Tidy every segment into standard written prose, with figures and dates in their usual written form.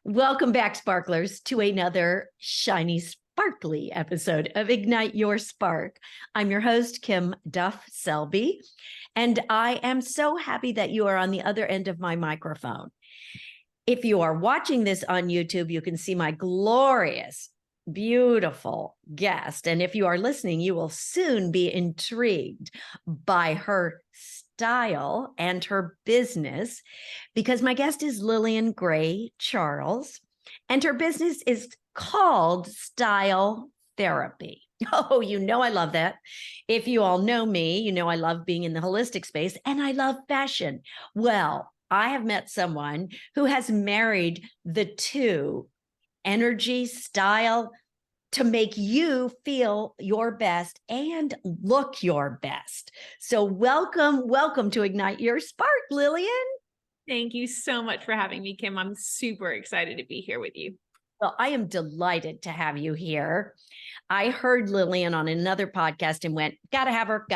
Welcome back, sparklers, to another shiny, sparkly episode of Ignite Your Spark. I'm your host, Kim Duff Selby, and I am so happy that you are on the other end of my microphone. If you are watching this on YouTube, you can see my glorious, beautiful guest. And if you are listening, you will soon be intrigued by her style and her business, because my guest is Lillian Gray Charles, and her business is called Style Therapy. Oh, I love that. If you all know me, you know I love being in the holistic space and I love fashion. Well, I have met someone who has married the two, energy, style, to make you feel your best and look your best. So welcome to Ignite Your Spark, Lillian. Thank you so much for having me, Kim. I'm super excited to be here with you. Well, I am delighted to have you here. I heard Lillian on another podcast and went, gotta have her.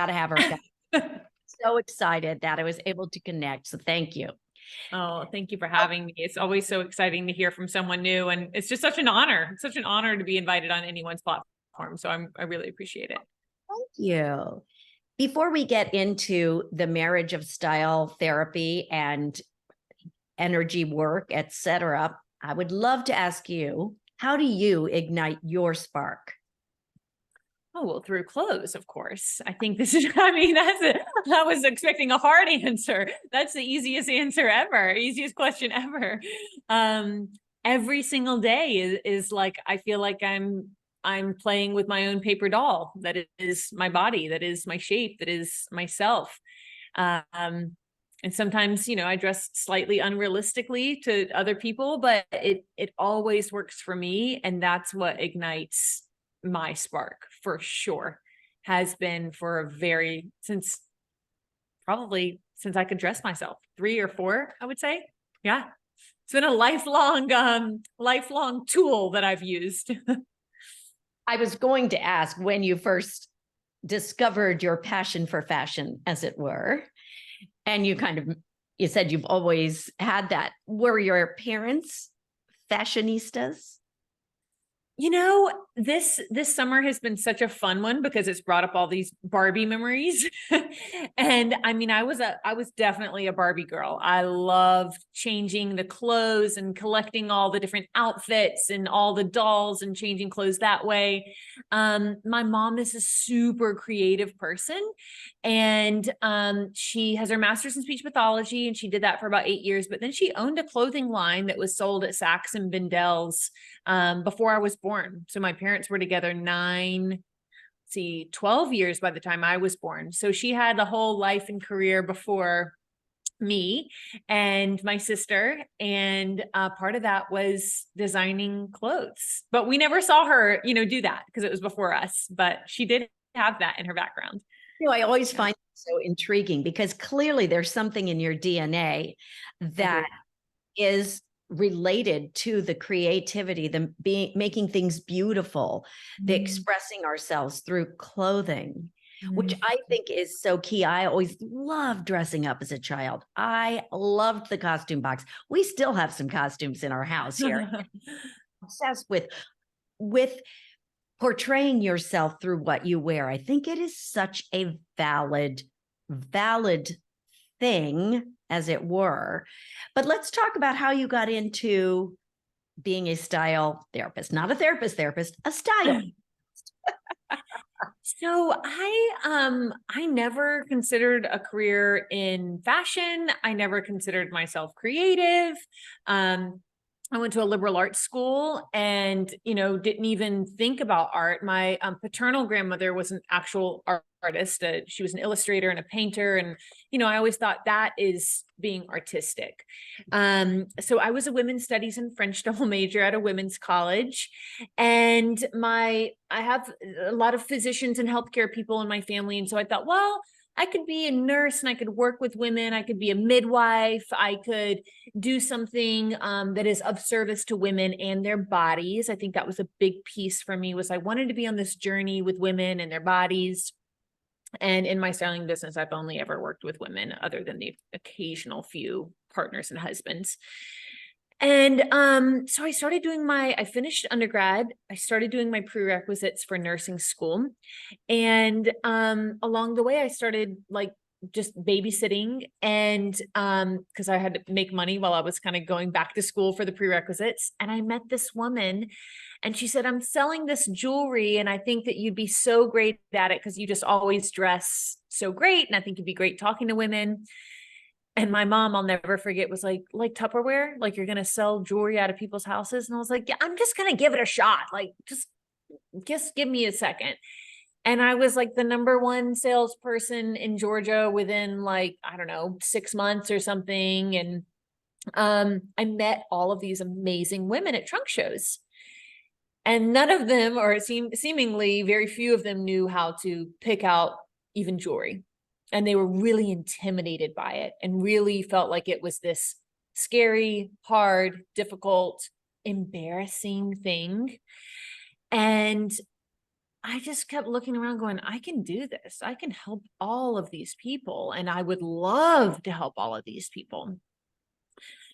So excited that I was able to connect. So thank you. Oh, thank you for having me. It's always so exciting to hear from someone new. And it's just such an honor. It's such an honor to be invited on anyone's platform. So I really appreciate it. Thank you. Before we get into the marriage of style therapy and energy work, etc., I would love to ask you, how do you ignite your spark? Oh, well, through clothes, of course. I think this is, I was expecting a hard answer. That's the easiest answer ever, easiest question ever. Every single day is like, I feel like I'm playing with my own paper doll. That is my body, that is my shape, that is myself. And sometimes, I dress slightly unrealistically to other people, but it always works for me. And that's what ignites my spark, for sure. Has been since I could dress myself, 3 or 4, I would say. Yeah. It's been a lifelong tool that I've used. I was going to ask when you first discovered your passion for fashion, as it were. And you said you've always had that. Were your parents fashionistas? This summer has been such a fun one because it's brought up all these Barbie memories. And I was definitely a Barbie girl. I loved changing the clothes and collecting all the different outfits and all the dolls and changing clothes that way. My mom is a super creative person, and she has her master's in speech pathology, and she did that for about 8 years. But then she owned a clothing line that was sold at Saks and Bindell's before I was born. So my parents were together 12 years by the time I was born. So she had a whole life and career before me and my sister. And part of that was designing clothes, but we never saw her, do that because it was before us, but she did have that in her background. I always find it so intriguing because clearly there's something in your DNA that is related to the creativity, making things beautiful, the expressing ourselves through clothing, which I think is so key. I always loved dressing up as a child. I loved the costume box. We still have some costumes in our house here. Obsessed with portraying yourself through what you wear. I think it is such a valid thing, as it were. But let's talk about how you got into being a style therapist, not a therapist, a style. So I never considered a career in fashion. I never considered myself creative. I went to a liberal arts school and, didn't even think about art. My paternal grandmother was an actual artist. She was an illustrator and a painter. And, I always thought that is being artistic. So I was a women's studies and French double major at a women's college. And I have a lot of physicians and healthcare people in my family. And so I thought, well, I could be a nurse and I could work with women. I could be a midwife. I could do something that is of service to women and their bodies. I think that was a big piece for me, was I wanted to be on this journey with women and their bodies. And in my styling business, I've only ever worked with women other than the occasional few partners and husbands. And so I finished undergrad. I started doing my prerequisites for nursing school. And along the way, I started like just babysitting, and because I had to make money while I was kind of going back to school for the prerequisites. And I met this woman, and she said, "I'm selling this jewelry, and I think that you'd be so great at it because you just always dress so great, and I think you'd be great talking to women." And my mom, I'll never forget, was like Tupperware, like you're gonna sell jewelry out of people's houses. And I was like, yeah, I'm just gonna give it a shot. Like, just give me a second. And I was like the number one salesperson in Georgia within like, I don't know, 6 months or something. And I met all of these amazing women at trunk shows. And none of them, or seemingly very few of them, knew how to pick out even jewelry. And they were really intimidated by it and really felt like it was this scary, hard, difficult, embarrassing thing. And I just kept looking around going, I can do this. I can help all of these people. And I would love to help all of these people.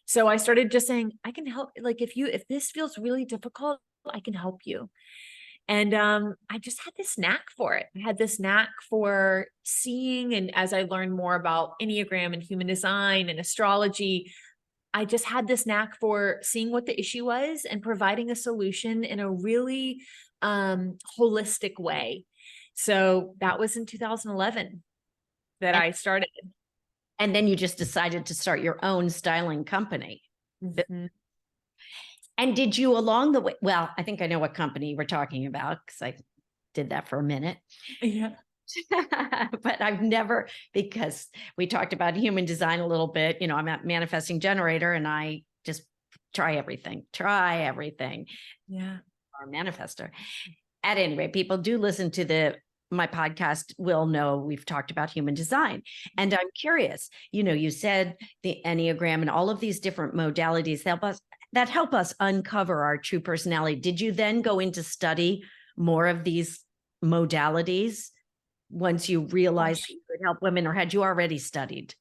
So I started just saying, I can help. Like, if this feels really difficult, I can help you. And I just had this knack for it. I had this knack for seeing. And as I learned more about Enneagram and human design and astrology, I just had this knack for seeing what the issue was and providing a solution in a really holistic way. So that was in 2011 that I started. And then you just decided to start your own styling company. Mm-hmm. And did you along the way, well, I think I know what company we're talking about because I did that for a minute. Yeah. But I've never, because we talked about human design a little bit, I'm a manifesting generator and I just try everything. Yeah. Or manifester. At any rate, people do listen to my podcast will know we've talked about human design. And I'm curious, you said the Enneagram and all of these different modalities that help us uncover our true personality. Did you then go into study more of these modalities once you realized that you could help women, or had you already studied?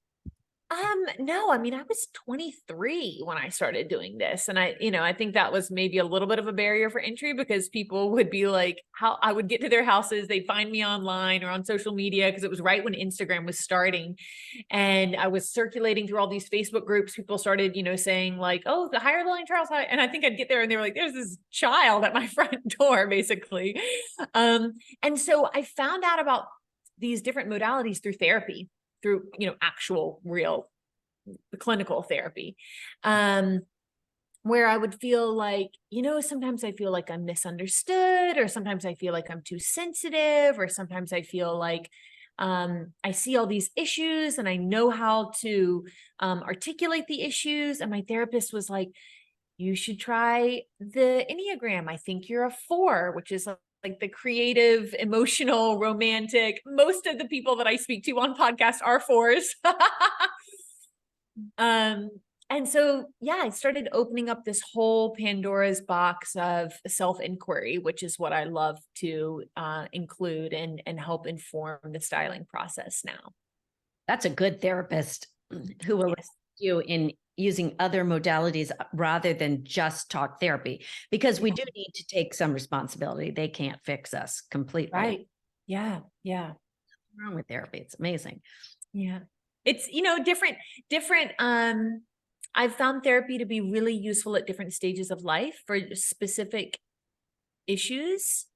No, I mean, I was 23 when I started doing this. And I think that was maybe a little bit of a barrier for entry because people would be like, how I would get to their houses, they'd find me online or on social media because it was right when Instagram was starting. And I was circulating through all these Facebook groups. People started, saying like, oh, the higher Lillian Charles. And I think I'd get there and they were like, there's this child at my front door, basically. And so I found out about these different modalities through therapy, through, actual real clinical therapy, where I would feel like, sometimes I feel like I'm misunderstood, or sometimes I feel like I'm too sensitive, or sometimes I feel like I see all these issues and I know how to articulate the issues. And my therapist was like, you should try the Enneagram. I think you're a 4, which is like the creative, emotional, romantic. Most of the people that I speak to on podcasts are 4s. And so, I started opening up this whole Pandora's box of self-inquiry, which is what I love to include and help inform the styling process now. That's a good therapist who will assist you in using other modalities rather than just talk therapy, because we do need to take some responsibility. They can't fix us completely. Right. Yeah. Yeah. What's wrong with therapy? It's amazing. Yeah. It's, different. I've found therapy to be really useful at different stages of life for specific issues,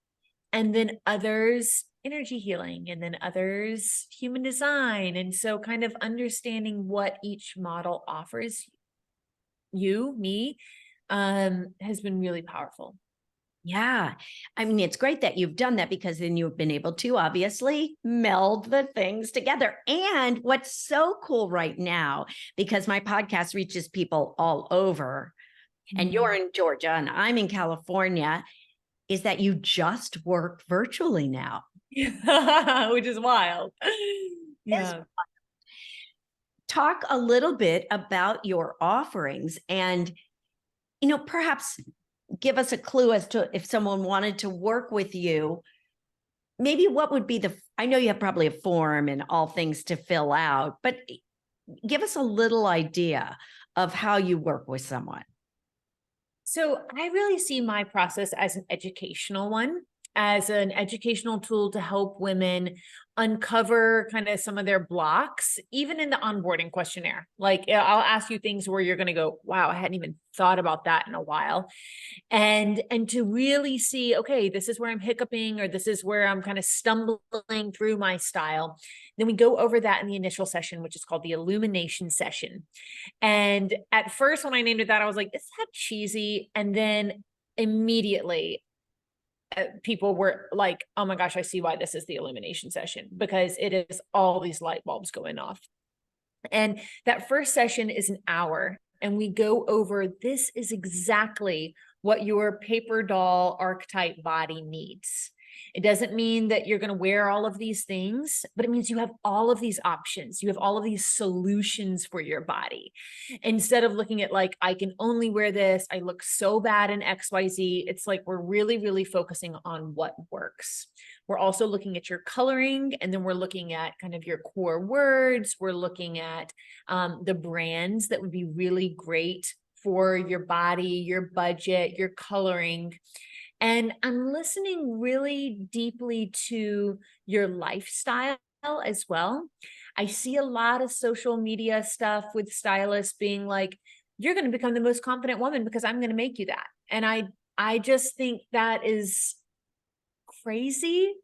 and then others energy healing, and then others human design. And so kind of understanding what each model offers me, has been really powerful. Yeah. I mean, it's great that you've done that, because then you've been able to obviously meld the things together. And what's so cool right now, because my podcast reaches people all over, and you're in Georgia and I'm in California, is that you just work virtually now. Which is wild. Yeah. Talk a little bit about your offerings and, perhaps give us a clue as to if someone wanted to work with you, maybe what would be I know you have probably a form and all things to fill out, but give us a little idea of how you work with someone. So I really see my process as an educational one, as an educational tool to help women uncover kind of some of their blocks, even in the onboarding questionnaire. Like I'll ask you things where you're going to go, wow, I hadn't even thought about that in a while. And to really see, okay, this is where I'm hiccuping, or this is where I'm kind of stumbling through my style. Then we go over that in the initial session, which is called the illumination session. And at first, when I named it that, I was like, is that cheesy? And then immediately people were like, oh my gosh, I see why this is the illumination session, because it is all these light bulbs going off. And that first session is an hour. And we go over, this is exactly what your paper doll archetype body needs. It doesn't mean that you're going to wear all of these things, but it means you have all of these options. You have all of these solutions for your body. Instead of looking at like, I can only wear this, I look so bad in XYZ, it's like we're really, really focusing on what works. We're also looking at your coloring, and then we're looking at kind of your core words. We're looking at the brands that would be really great for your body, your budget, your coloring. And I'm listening really deeply to your lifestyle as well. I see a lot of social media stuff with stylists being like, you're going to become the most confident woman because I'm going to make you that. And I just think that is crazy.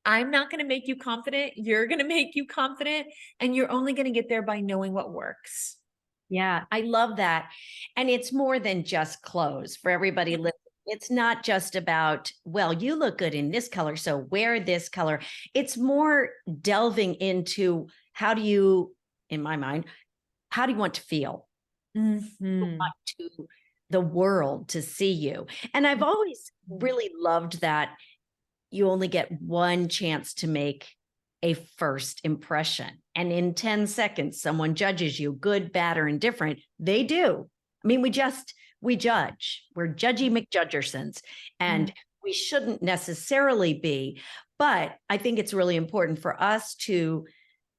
I'm not going to make you confident. You're going to make you confident. And you're only going to get there by knowing what works. Yeah, I love that. And it's more than just clothes for everybody listening. It's not just about, well, you look good in this color, so wear this color. It's more delving into how do you, in my mind, how do you want to feel? Mm-hmm. Want to the world to see you. And I've always really loved that you only get one chance to make a first impression. And in 10 seconds, someone judges you, good, bad, or indifferent. They do. I mean, we judge. We're judgy McJudgersons, and we shouldn't necessarily be. But I think it's really important for us to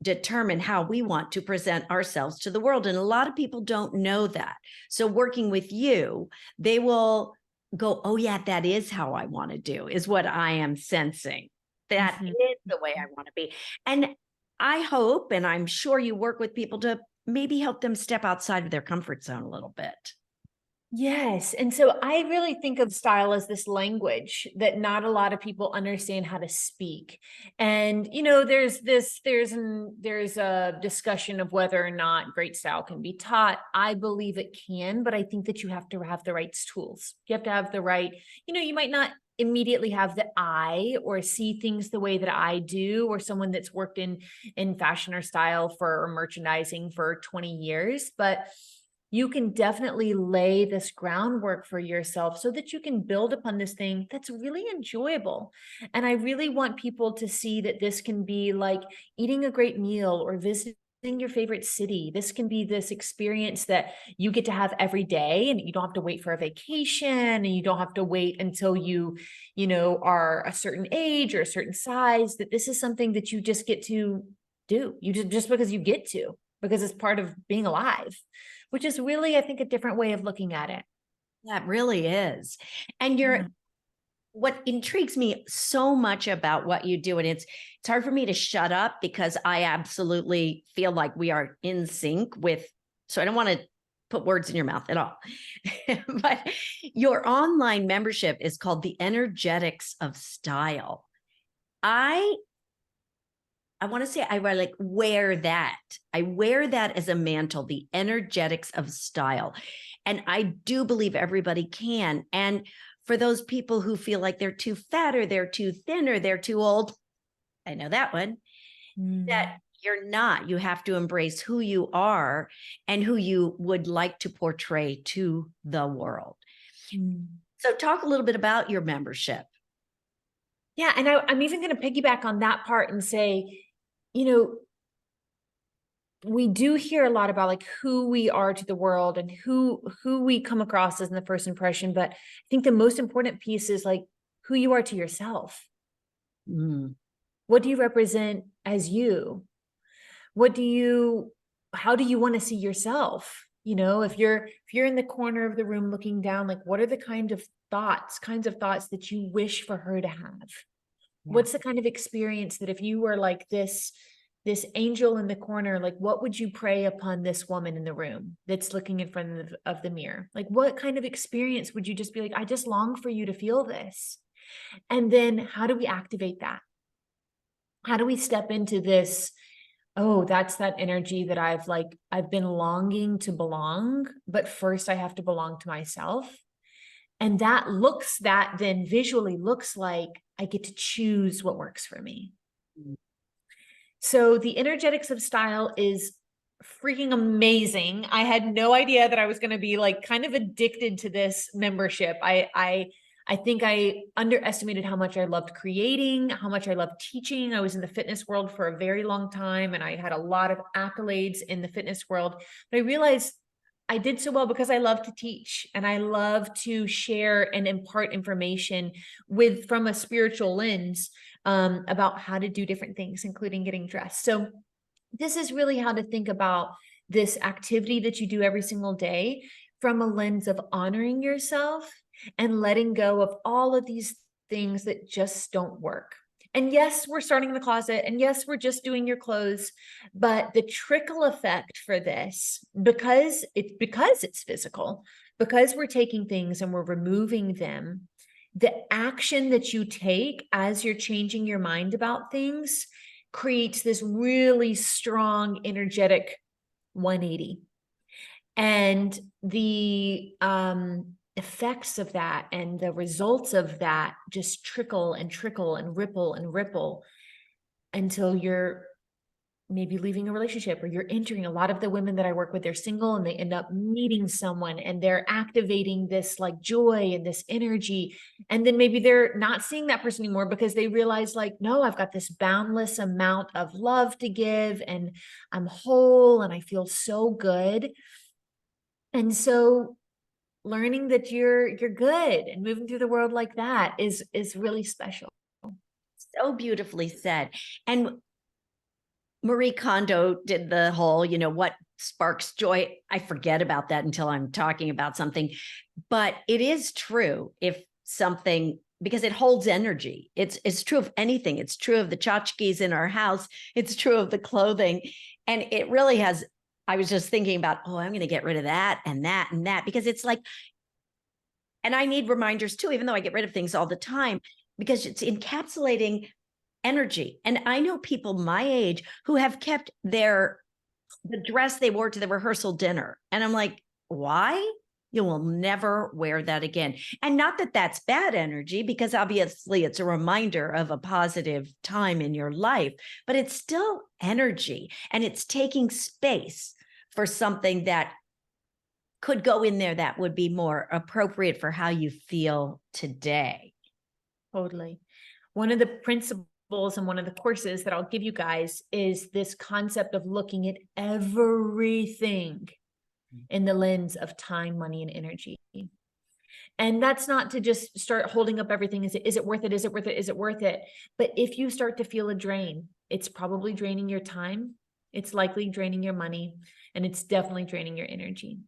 determine how we want to present ourselves to the world. And a lot of people don't know that. So working with you, they will go, oh yeah, that is how I want to do, is what I am sensing. That is the way I want to be. And I hope, and I'm sure you work with people to maybe help them step outside of their comfort zone a little bit. Yes. And so I really think of style as this language that not a lot of people understand how to speak. And, you know, there's a discussion of whether or not great style can be taught. I believe it can, but I think that you have to have the right tools. You have to have the right, you know, you might not immediately have the eye or see things the way that I do, or someone that's worked in fashion or style for or merchandising for 20 years, but you can definitely lay this groundwork for yourself so that you can build upon this thing that's really enjoyable. And I really want people to see that this can be like eating a great meal or visiting your favorite city. This can be this experience that you get to have every day, and you don't have to wait for a vacation, and you don't have to wait until you know, are a certain age or a certain size, that this is something that you just get to do. You just because you get to, because it's part of being alive, which is really, I think, a different way of looking at it. That really is. And what intrigues me so much about what you do, and it's hard for me to shut up because I absolutely feel like we are in sync with, so I don't want to put words in your mouth at all. But your online membership is called the Energetics of Style. I want to say I like wear that. I wear that as a mantle, the energetics of style. And I do believe everybody can. And for those people who feel like they're too fat or they're too thin or they're too old, I know that one, that you're not. You have to embrace who you are and who you would like to portray to the world. So talk a little bit about your membership. Yeah. And I'm even going to piggyback on that part and say, you know, we do hear a lot about like who we are to the world and who we come across as in the first impression. But I think the most important piece is like who you are to yourself. What do you represent as you? How do you want to see yourself? You know, if you're in the corner of the room looking down, like, what are the kinds of thoughts that you wish for her to have? Yeah. What's the kind of experience that if you were like this angel in the corner, like, what would you pray upon this woman in the room that's looking in front of the mirror? Like, what kind of experience would you just be like, I just long for you to feel this? And then how do we activate that? How do we step into this? Oh, that's that energy that I've been longing to belong, but first I have to belong to myself. And that then visually looks like I get to choose what works for me. So the energetics of style is freaking amazing. I had no idea that I was going to be like kind of addicted to this membership. I think I underestimated how much I loved creating, how much I loved teaching. I was in the fitness world for a very long time, and I had a lot of accolades in the fitness world. But I realized I did so well because I love to teach, and I love to share and impart information from a spiritual lens, about how to do different things, including getting dressed. So this is really how to think about this activity that you do every single day from a lens of honoring yourself and letting go of all of these things that just don't work. And yes, we're starting in the closet, and yes, we're just doing your clothes, but the trickle effect for this, because it's physical, because we're taking things and we're removing them, the action that you take as you're changing your mind about things creates this really strong energetic 180. And the effects of that and the results of that just trickle and trickle and ripple until you're maybe leaving a relationship, or you're entering. A lot of the women that I work with, they're single and they end up meeting someone and they're activating this like joy and this energy. And then maybe they're not seeing that person anymore because they realize like, no, I've got this boundless amount of love to give and I'm whole and I feel so good. And so learning that you're good and moving through the world like that is really special. So beautifully said. And Marie Kondo did the whole, what sparks joy. I forget about that until I'm talking about something, but it is true if something, because it holds energy. It's true of anything. It's true of the tchotchkes in our house. It's true of the clothing. And it really has, I was just thinking about, I'm going to get rid of that and that and that, because it's like, and I need reminders too, even though I get rid of things all the time, because it's encapsulating energy. And I know people my age who have kept the dress they wore to the rehearsal dinner. And I'm like, why? You will never wear that again. And not that that's bad energy, because obviously it's a reminder of a positive time in your life, but it's still energy, and it's taking space for something that could go in there that would be more appropriate for how you feel today. Totally. One of the principles and one of the courses that I'll give you guys is this concept of looking at everything in the lens of time, money, and energy. And that's not to just start holding up everything. Is it worth it? Is it worth it? Is it worth it? But if you start to feel a drain, it's probably draining your time. It's likely draining your money, and it's definitely draining your energy.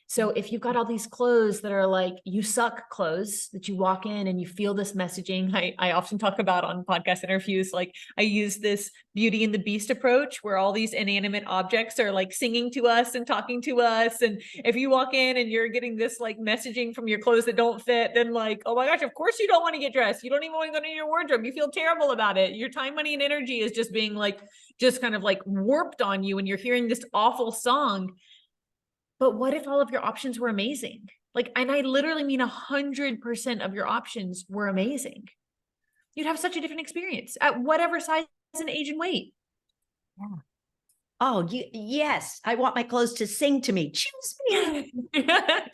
So if you've got all these clothes that are like, you suck clothes, that you walk in and you feel this messaging, I often talk about on podcast interviews, like I use this Beauty and the Beast approach where all these inanimate objects are like singing to us and talking to us. And if you walk in and you're getting this like messaging from your clothes that don't fit, then like, oh my gosh, of course you don't want to get dressed. You don't even want to go to your wardrobe. You feel terrible about it. Your time, money, and energy is just being like, just kind of like warped on you. And you're hearing this awful song. But what if all of your options were amazing? Like, and I literally mean 100% of your options were amazing. You'd have such a different experience at whatever size and age and weight. Yeah. Oh, yes. I want my clothes to sing to me. Choose me. I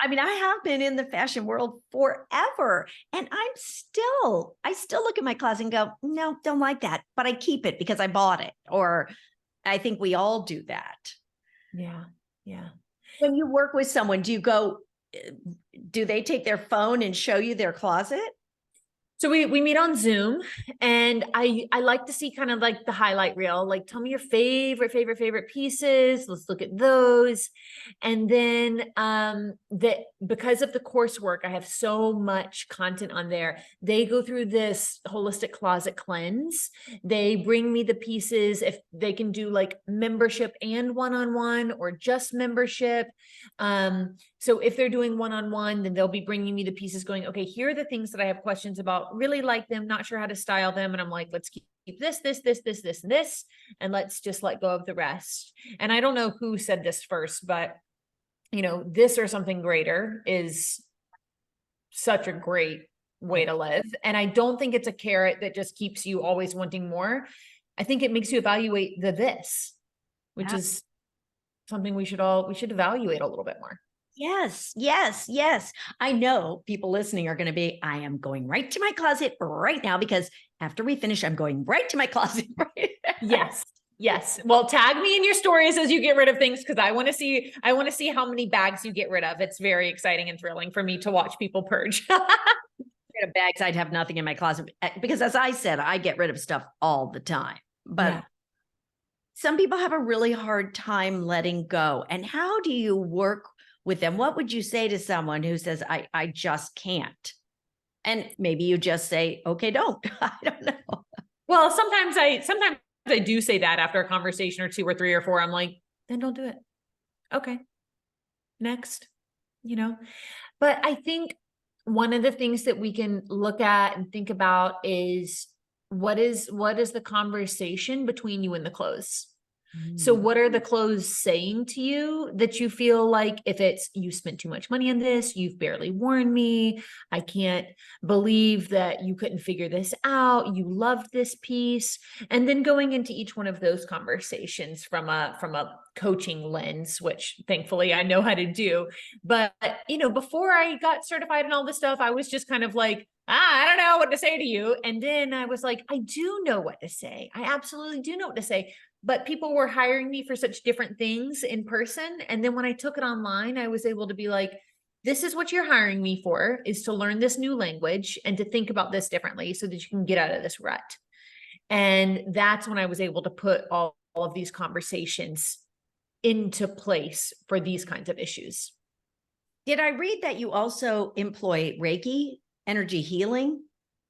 mean, I have been in the fashion world forever, and I still look at my closet and go, no, don't like that, but I keep it because I bought it. Or I think we all do that. Yeah. Yeah. When you work with someone, do they take their phone and show you their closet? So we meet on Zoom, and I like to see kind of like the highlight reel, like tell me your favorite pieces. Let's look at those. And then that because of the coursework, I have so much content on there. They go through this holistic closet cleanse. They bring me the pieces if they can do like membership and one-on-one or just membership. So if they're doing one-on-one, then they'll be bringing me the pieces going, okay, here are the things that I have questions about, really like them, not sure how to style them. And I'm like, let's keep this, and this, and let's just let go of the rest. And I don't know who said this first, but this or something greater is such a great way to live. And I don't think it's a carrot that just keeps you always wanting more. I think it makes you evaluate this, which is something we should evaluate a little bit more. Yes, yes, yes. I know people listening are going to be, I am going right to my closet right now, because after we finish, I'm going right to my closet. Right? Yes. Yes. Well, tag me in your stories as you get rid of things, because I want to see how many bags you get rid of. It's very exciting and thrilling for me to watch people purge. Rid of bags, I'd have nothing in my closet, because as I said, I get rid of stuff all the time. But some people have a really hard time letting go. And how do you work with them? What would you say to someone who says, I just can't? And maybe you just say, okay, don't. I don't know. Well, sometimes I do say that after a conversation or two or three or four. I'm like, then don't do it. Okay. Next, but I think one of the things that we can look at and think about is what is the conversation between you and the clothes? So what are the clothes saying to you that you feel like, if it's, you spent too much money on this, you've barely worn me, I can't believe that you couldn't figure this out, you loved this piece. And then going into each one of those conversations from a coaching lens, which thankfully I know how to do. But, before I got certified and all this stuff, I was just kind of like, I don't know what to say to you. And then I was like, I do know what to say. I absolutely do know what to say. But people were hiring me for such different things in person. And then when I took it online, I was able to be like, this is what you're hiring me for, is to learn this new language and to think about this differently so that you can get out of this rut. And that's when I was able to put all of these conversations into place for these kinds of issues. Did I read that you also employ Reiki, energy healing?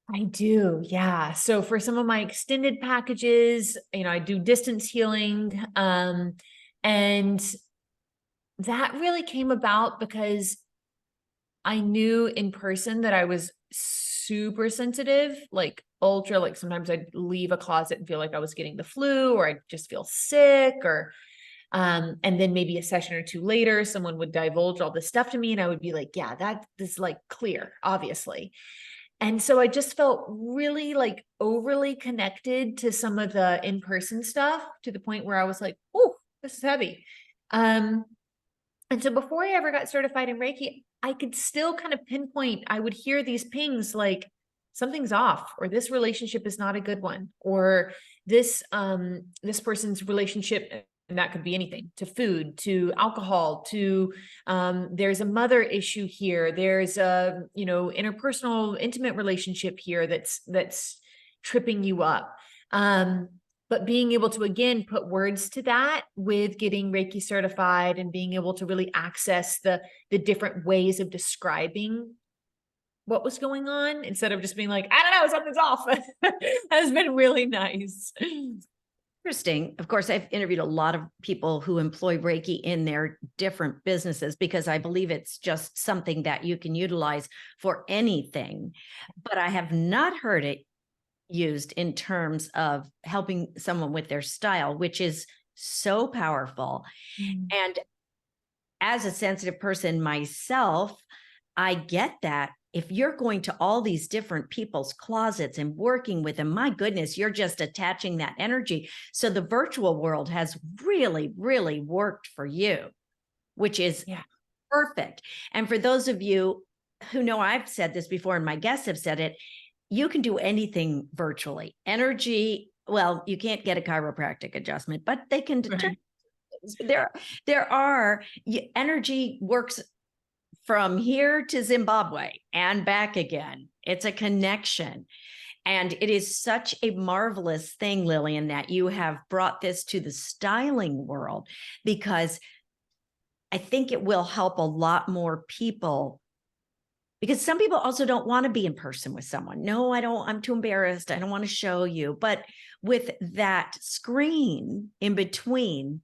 I do. Yeah. So for some of my extended packages, I do distance healing. And that really came about because I knew in person that I was super sensitive, like ultra, like sometimes I'd leave a closet and feel like I was getting the flu, or I'd just feel sick, or and then maybe a session or two later, someone would divulge all this stuff to me and I would be like, yeah, that is like clear, obviously. And so I just felt really like overly connected to some of the in-person stuff, to the point where I was like, oh, this is heavy. And so before I ever got certified in Reiki, I could still kind of pinpoint, I would hear these pings like something's off, or this relationship is not a good one, or this person's relationship, and that could be anything, to food, to alcohol, to there's a mother issue here, there's a interpersonal intimate relationship here that's tripping you up. But being able to, again, put words to that with getting Reiki certified and being able to really access the different ways of describing what was going on, instead of just being like, I don't know, something's off, has been really nice. Interesting. Of course, I've interviewed a lot of people who employ Reiki in their different businesses, because I believe it's just something that you can utilize for anything. But I have not heard it used in terms of helping someone with their style, which is so powerful. And as a sensitive person myself, I get that. If you're going to all these different people's closets and working with them, my goodness, you're just attaching that energy. So the virtual world has really, really worked for you, which is perfect. And for those of you who know, I've said this before and my guests have said it, you can do anything virtually. Energy, well, you can't get a chiropractic adjustment, but they can determine. Energy works from here to Zimbabwe and back again. It's a connection. And it is such a marvelous thing, Lillian, that you have brought this to the styling world, because I think it will help a lot more people, because some people also don't want to be in person with someone. No, I don't, I'm too embarrassed. I don't want to show you. But with that screen in between,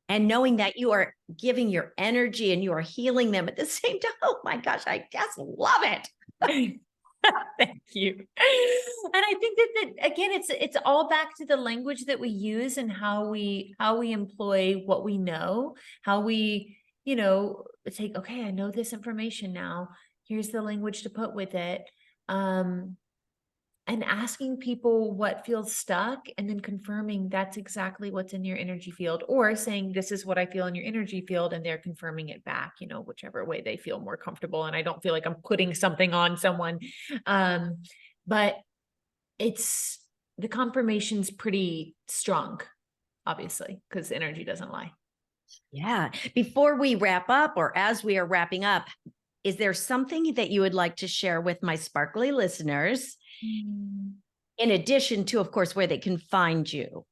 and knowing that you are giving your energy and you are healing them at the same time. Oh my gosh, I just love it. Thank you. And I think that again, it's all back to the language that we use and how we employ what we know, how we, take, okay, I know this information now. Here's the language to put with it. And asking people what feels stuck, and then confirming that's exactly what's in your energy field, or saying, this is what I feel in your energy field, and they're confirming it back, whichever way they feel more comfortable. And I don't feel like I'm putting something on someone. But it's, the confirmation's pretty strong, obviously, because energy doesn't lie. Yeah. Before we wrap up, or as we are wrapping up, is there something that you would like to share with my sparkly listeners? In addition to, of course, where they can find you?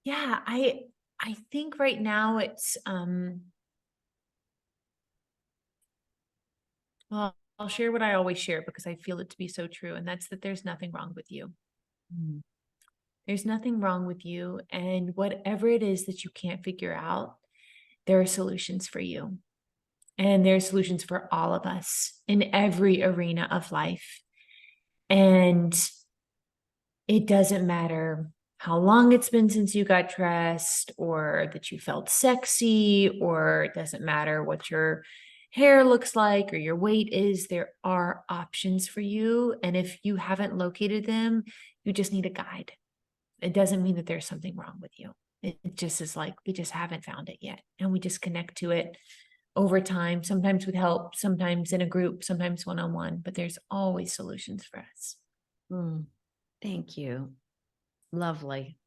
Yeah, I think right now it's well, I'll share what I always share because I feel it to be so true, and that's that there's nothing wrong with you. There's nothing wrong with you, and whatever it is that you can't figure out, there are solutions for you. And there are solutions for all of us in every arena of life. And it doesn't matter how long it's been since you got dressed, or that you felt sexy, or it doesn't matter what your hair looks like or your weight is. There are options for you. And if you haven't located them, you just need a guide. It doesn't mean that there's something wrong with you. It just is like, we just haven't found it yet. And we just connect to it over time, sometimes with help, sometimes in a group, sometimes one-on-one, but there's always solutions for us. Thank you. Lovely.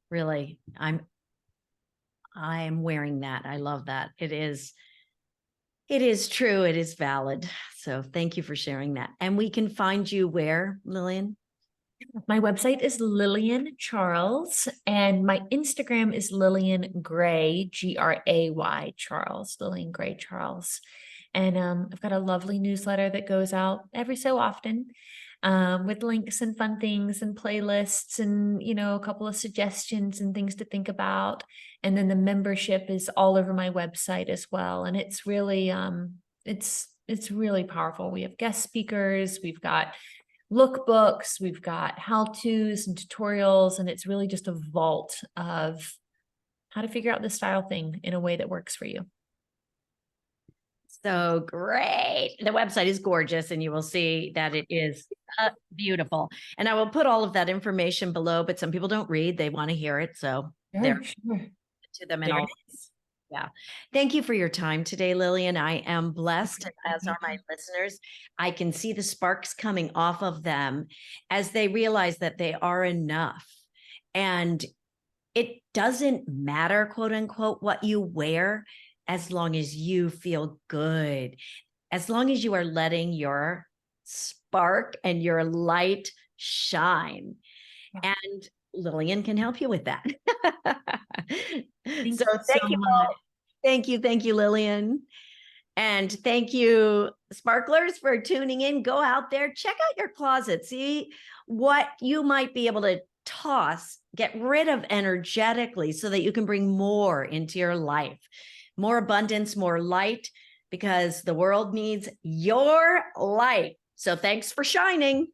Really. I am wearing that. I love that. It is true. It is valid. So thank you for sharing that. And we can find you where, Lillian? My website is Lillian Charles, and my Instagram is Lillian Gray, Gray Charles, Lillian Gray Charles. And I've got a lovely newsletter that goes out every so often, with links and fun things and playlists and, a couple of suggestions and things to think about. And then the membership is all over my website as well. And it's really, it's really powerful. We have guest speakers, we've got lookbooks, we've got how-tos and tutorials, and it's really just a vault of how to figure out the style thing in a way that works for you. So great. The website is gorgeous, and you will see that it is beautiful. And I will put all of that information below, but some people don't read. They want to hear it. So there to them and all. Yeah. Thank you for your time today, Lillian. I am blessed, as are my listeners. I can see the sparks coming off of them as they realize that they are enough. And it doesn't matter, quote unquote, what you wear, as long as you feel good, as long as you are letting your spark and your light shine. Yeah. And Lillian can help you with that. Thank you much. Thank you, Lillian. And thank you, sparklers, for tuning in. Go out there, check out your closet, see what you might be able to toss, get rid of energetically, so that you can bring more into your life, more abundance, more light, because the world needs your light. So thanks for shining.